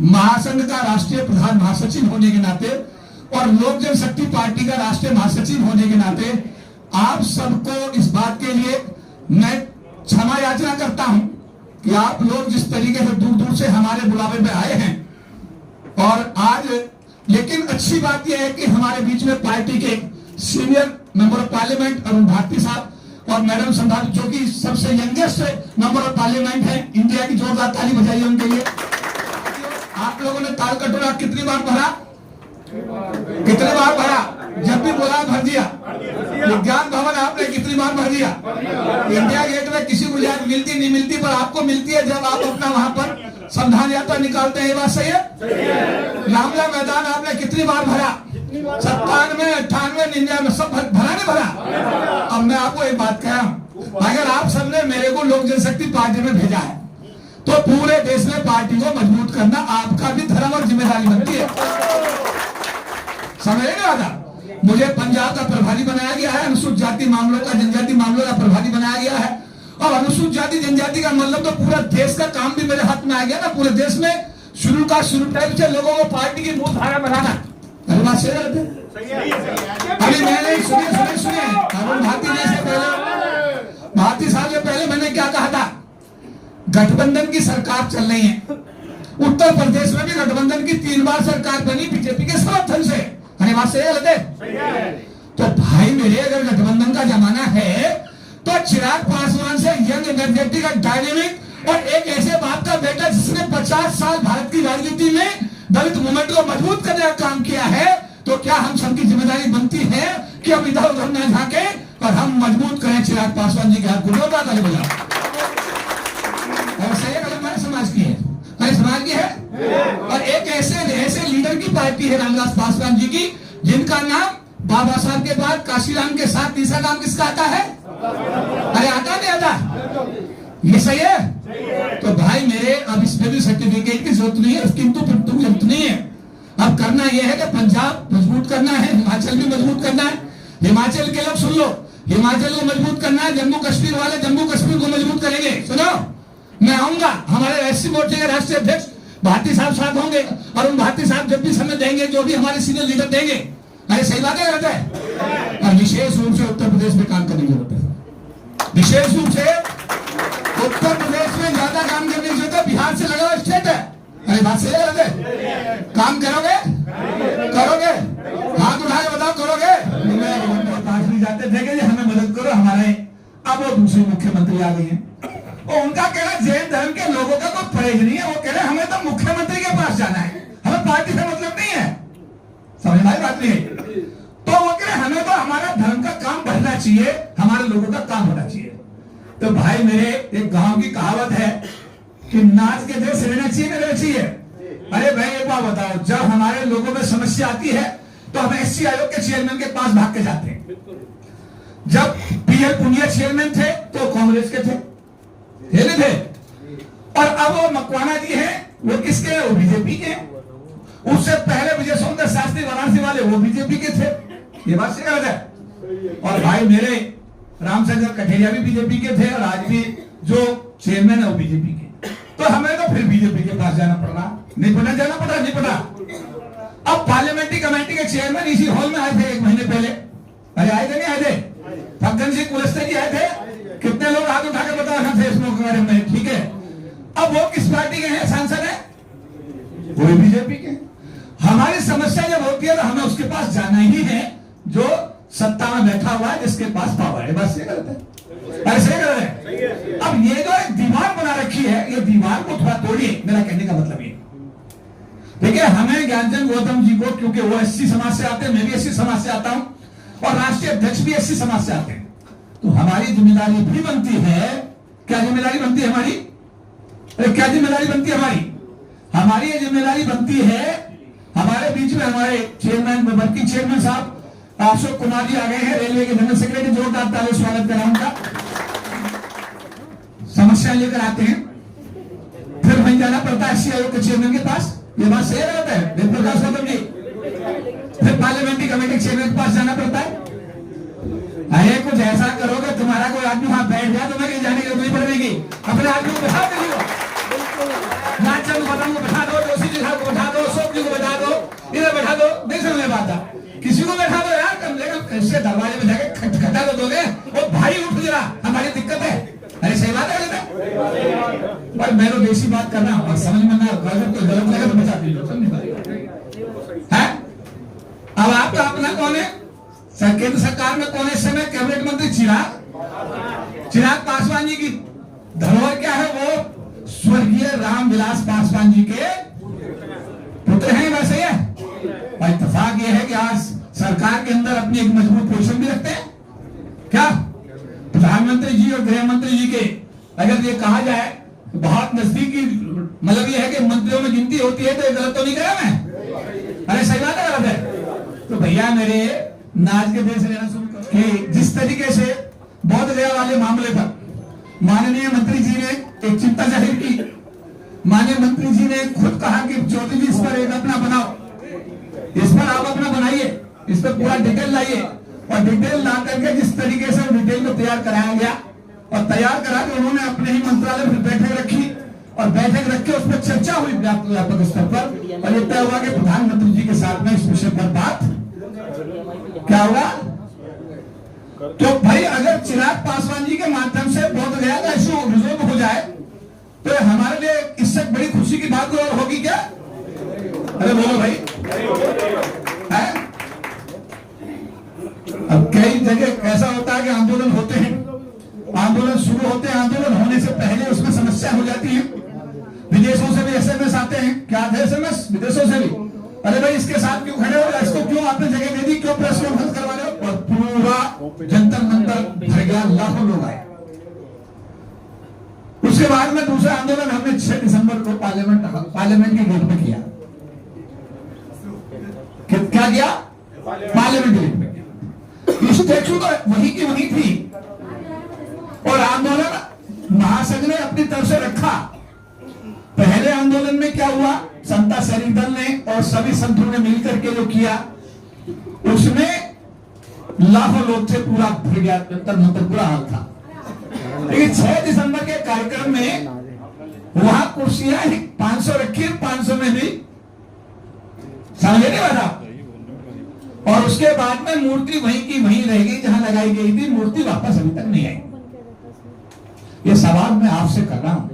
महासंघ का राष्ट्रीय प्रधान महासचिव होने के नाते और लोक जनशक्ति पार्टी का राष्ट्रीय महासचिव होने के नाते आप सबको इस बात के लिए मैं क्षमा याचना करता हूं कि आप लोग जिस तरीके से दूर दूर से हमारे बुलावे में आए हैं और आज, लेकिन अच्छी बात यह है कि हमारे बीच में पार्टी के senior member of parliament Arun Bharti साहब और मैडम संधान जो कि सबसे यंगेस्ट मेंबर ऑफ पार्लियामेंट है इंडिया की, जोरदार ताली बजाइए उनके लिए। आप लोगों ने ताल कटोरा कितनी बार भरा? कितने बार भरा? जब भी बोला भर दिया। विज्ञान भवन आपने कितनी बार भर दिया? इंडिया गेट में किसी को याद मिलती नहीं मिलती, पर आपको मिलती है जब आप अपना वहां पर संधान यात्रा निकालते हैं। ये बात सही है? रामला मैदान आपने कितनी बार भरा? 97, 98, 99 सब भरा नहीं भरा? अब मैं आपको एक बात कह रहा हूं, अगर आप सबने मेरे को लोक जनशक्ति पार्टी में भेजा है तो पूरे देश में पार्टी को मजबूत करना आपका भी धर्म और जिम्मेदारी बनती है। समझ नहीं आता? मुझे पंजाब का प्रभारी बनाया गया है, अनुसूचित जाति मामलों का, जनजाति मामलों का प्रभारी बनाया गया है। और अनुसूचित जाति जनजाति का मतलब तो पूरा देश का काम भी मेरे हाथ में आ गया ना। पूरे देश में शुरू टाइप से लोगों को पार्टी की मूलधारा बनाना। अरे बात सही है? अभी मैंने सुनिए अरुण भारती साहब से पहले मैंने क्या कहा था? गठबंधन की सरकार चल रही है, उत्तर प्रदेश में भी गठबंधन की 3 बार सरकार बनी बीजेपी के समर्थन से। अरे बात सही है? तो भाई मेरे, अगर गठबंधन का जमाना है तो चिराग पासवान से यंग एनर्जेटिक और डायनेमिक और एक ऐसे बाप का बेटा जिसने 50 साल भारत की राजनीति में दलित मूवमेंट को मजबूत करने का काम किया है, तो क्या हम सबकी जिम्मेदारी बनती है कि हम इधर उधर न झांके और हम मजबूत करें चिराग पासवान जी के हाथ को। ताली बजाओ। हमारे समाज की है, हमारे समाज की है। और एक ऐसे लीडर की पार्टी है रामविलास पासवान जी की, जिनका नाम बाबा साहब के बाद काशीराम के साथ तीसरा नाम किसका आता है? अरे आता नहीं आता? ये सही है? तो भाई मेरे, अब इसमें भी सर्टिफिकेट की जरूरत नहीं है, किंतु की जरूरत नहीं है। अब करना यह है कि पंजाब मजबूत करना है, हिमाचल भी मजबूत करना है। हिमाचल के लोग सुन लो, हिमाचल को मजबूत करना है, जम्मू कश्मीर वाले जम्मू कश्मीर को मजबूत करेंगे। सुनो, मैं आऊंगा, हमारे एससी मोर्चे के राष्ट्रीय अध्यक्ष भारती साहब साथ होंगे, अरुण भारती साहब जब भी समय देंगे, जो भी हमारे सीनियर लीडर देंगे। अरे सही बात है, रहता है। और विशेष रूप से उत्तर प्रदेश में काम करने की जरूरत है। विशेष रूप से उत्तर प्रदेश में ज्यादा काम करने की जरूरत है। बिहार से लगा हुआ स्टेट है। अरे बात सही रहते है? काम करोगे? करोगे? हाथ उठा के बताओ, करोगे? जाते थे कि हमें मदद करो, हमारे अब वो दूसरे मुख्यमंत्री आ गई है और उनका कहना जैन धर्म के लोगों का कोई परहेज नहीं है। वो कह रहे हमें तो मुख्यमंत्री के पास जाना है, हमें पार्टी से मतलब नहीं है। समझ में आई बात नहीं? तो वो कह रहे हमें तो हमारा धर्म का काम बढ़ना चाहिए, हमारे लोगों का काम होना चाहिए। तो भाई मेरे, एक गांव की कहावत है कि नाच के देश रहना चाहिए ना रहना चाहिए। अरे भाई एक बात बताओ, जब हमारे लोगों में समस्या आती है तो हम एससी आयोग के चेयरमैन के पास भाग के जाते हैं। जब पीएल पुनिया चेयरमैन थे तो कांग्रेस के थे और अब वो मकवाना जी हैं, वो किसके? वो बीजेपी के। उससे पहले विजय सुंदर शास्त्री वाराणसी वाले, वो बीजेपी के थे। ये बात सही गलत है? और भाई मेरे, रामचंद्र कठेरिया भी बीजेपी के थे और आज भी जो चेयरमैन है वो बीजेपी के। तो हमें तो फिर बीजेपी के पास जाना पड़ रहा, नहीं पड़ा, जाना पड़ा, नहीं पड़ा। अब पार्लियामेंट्री कमेटी के चेयरमैन इसी हॉल में आए थे 1 महीने पहले। अरे आए थे नहीं आए थे? फग्गन सिंह कुलस्ते जी आए थे। कितने लोग हाथ उठा कर बता रहे थे इस मौके बारे में? ठीक है। अब वो किस पार्टी के हैं सांसद है? वो बीजेपी के। हमारी समस्या जब होती है तो हमें उसके पास जाना ही है जो सत्ता में बैठा हुआ है, जिसके पास पावर है। बस ये गलत है? ऐसे गलत है? अब ये जो एक दीवार बना रखी है, ये दीवार को थोड़ा तोड़िए। मेरा कहने का मतलब ये, देखिए, हमें ज्ञानचंद गौतम जी को, क्योंकि वो एससी समाज से आते हैं, मैं भी एससी समाज से आता हूं और राष्ट्रीय अध्यक्ष भी एससी समाज से आते हैं, तो हमारी जिम्मेदारी भी बनती है। क्या जिम्मेदारी बनती है हमारी? क्या जिम्मेदारी बनती है हमारी? हमारी ये जिम्मेदारी बनती है, हमारे बीच में हमारे चेयरमैन, वर्किंग चेयरमैन साहब अशोक कुमार जी आ गए हैं, रेलवे के जनरल सेक्रेटरी, जोरदार ताली स्वागत करें उनका। समस्या लेकर आते हैं, फिर वहीं जाना पड़ता है एससी आयोग के चेयरमैन के पास। ये बात सही रहता है वेद प्रकाश गौतम जी? फिर पार्लियामेंट्री कमेटी चेयरमैन के पास जाना पड़ता है। अरे कुछ ऐसा करोगे, तुम्हारा कोई आदमी वहां बैठ जाए, तुम्हें कहीं जाने की जरूरत नहीं पड़ेगी। अपने आदमी को बैठा दो, नाचन को बैठा दो, समझ में ना अगर कोई गलत लगे तो बचा दीजिए, समझ में है। अब आपका अपना कौन है केंद्र सरकार में, कौन है इस समय कैबिनेट मंत्री? चिराग पासवान जी की धरोहर क्या है? वो स्वर्गीय रामविलास पासवान जी के पुत्र हैं। वैसे है और इत्तेफाक ये है कि आज सरकार के अंदर अपनी एक मजबूत पोजीशन भी रखते हैं। क्या प्रधानमंत्री जी और गृह मंत्री जी के अगर ये कहा जाए तो बहुत नजदीकी, मतलब ये है कि मंत्रियों में गिनती होती है, तो ये गलत तो नहीं कहा मैं? अरे सही बात है, गलत है? तो भैया मेरे नाच के देश लेना शुरू करो कि जिस तरीके से बोध गया वाले मामले पर माननीय मंत्री जी ने एक चिंता जाहिर की। माननीय मंत्री जी ने खुद कहा कि चौधरी जी इस पर एक अपना बनाओ, इस पर आप अपना बनाइए, इस पर पूरा डिटेल लाइए। और डिटेल ला करके जिस तरीके से डिटेल को तैयार कराया गया और तैयार करा के उन्होंने अपने ही मंत्रालय में बैठक रखी और बैठक रख के उस पर चर्चा हुई व्यापक स्तर पर। और ये तय हुआ कि प्रधानमंत्री जी के साथ में इस विषय पर बात क्या होगा। तो भाई अगर चिराग पासवान जी के माध्यम से बोध गया का इशू रिजोल्व हो जाए तो हमारे लिए इससे बड़ी खुशी की बात और होगी क्या? अरे बोलो भाई है? अब कई जगह ऐसा होता है कि आंदोलन होते हैं, आंदोलन शुरू होते हैं, आंदोलन होने से पहले उसमें समस्या हो जाती है। विदेशों से भी एसएमएस आते हैं, क्या आते हैं एसएमएस विदेशों से भी? अरे भाई इसके साथ क्यों खड़े हो, इसको क्यों आपने जगह दे दी, क्यों प्रेस कॉन्फ्रेंस करवा रहे हो? और पूरा जंतर मंतर भर गया, लाखों लोग आए। उसके बाद में दूसरा आंदोलन हमने 6 दिसंबर को पार्लियामेंट के गेट में किया। क्या किया? पार्लियामेंट गेट में स्टैच्यू तो वही की वही थी और आंदोलन महासंघ ने अपनी तरफ से रखा। पहले आंदोलन में क्या हुआ, समता सैनिक दल ने और सभी संतों ने मिलकर के जो किया उसमें लाखों लोग थे, पूरा भर गया, पूरा हाल था। लेकिन 6 दिसंबर के कार्यक्रम में वहां कुर्सियां 500 रखी, 500 में भी समझे नहीं वाला। और उसके बाद में मूर्ति वहीं की वहीं रह गई जहां लगाई गई थी, मूर्ति वापस अभी तक नहीं आई। ये सवाल मैं आपसे कर रहा हूं,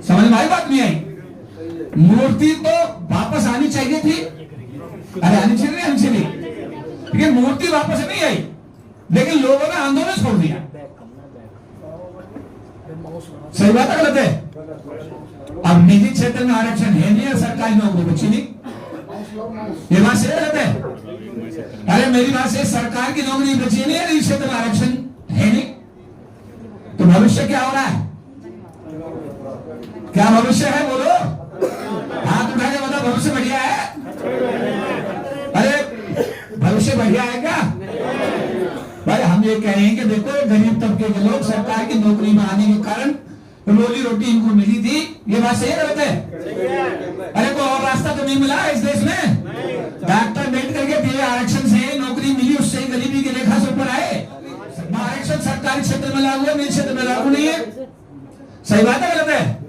समझ में आई बात? नहीं आई। मूर्ति तो वापस आनी चाहिए थी, अरे आनी चाहिए, लेकिन मूर्ति वापस नहीं आई। लेकिन लोगों ने आंदोलन छोड़ दिया। सही बात है गलत है? अब निजी क्षेत्र में आरक्षण है नहीं है, सरकारी नौकरी बची नहीं, ये बात सही गलत है? अरे मेरी बात से सरकार की नौकरी बची नहीं है, निजी क्षेत्र में आरक्षण है नहीं, तो भविष्य क्या हो रहा है? क्या भविष्य है बोलो, हाथ उठा के बताओ, भविष्य बढ़िया है? अरे भविष्य बढ़िया है क्या भाई? हम ये कह रहे हैं कि देखो गरीब तबके के लोग सरकार की नौकरी में आने के कारण रोजी रोटी इनको मिली थी, ये बात सही गलत है? अरे कोई और रास्ता तो नहीं मिला इस देश में? डॉक्टर अम्बेडकर के दिए आरक्षण से नौकरी मिली, उससे ही गरीबी की रेखा से ऊपर आए। आरक्षण सरकारी क्षेत्र में लागू है, निजी क्षेत्र में लागू नहीं है। सही बात है गलत है?